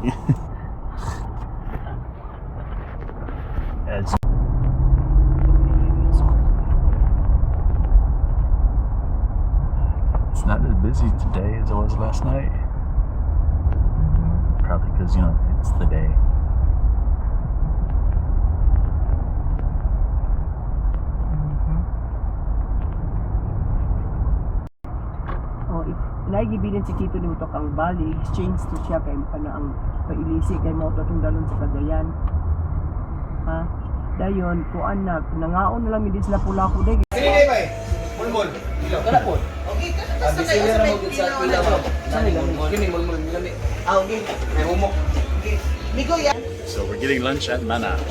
It's not as busy today as it was last night. Probably because, you know, it's the day. Naigibilin si Tito ni Mutok ang Bali, exchange to siya kay ang pailisi kay mo itong dalon sa Cagayan. Ha? Dayon, kuan na, nangaon na lang hindi sila pula ko day. Sini day bay. Mulmul. Dilo. Kana po. Okay, kana sa kay sa pila mo. Sani mulmul. Kini mulmul gani. Ah, okay. May humok. Okay. Migo ya. So we're getting lunch at Manna.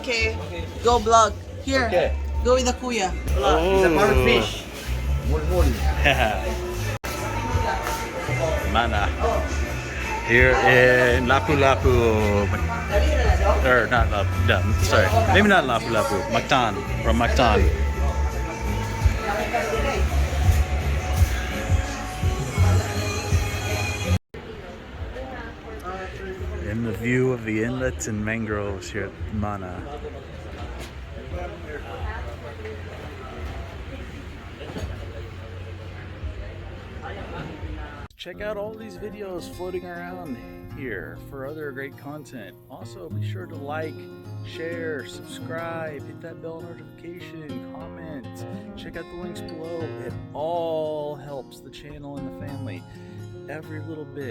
Okay. Go vlog. Here. Okay. Go with the kuya. It's a parrotfish. Mulmul. Manna. Here in Lapu, or not Lapu, no, sorry, maybe not Lapu, Mactan, from Mactan. In the view of the inlets and mangroves here at Manna. Check out all these videos floating around here for other great content. Also, be sure to like, share, subscribe, hit that bell notification, comment, check out the links below. It all helps the channel and the family. Every little bit.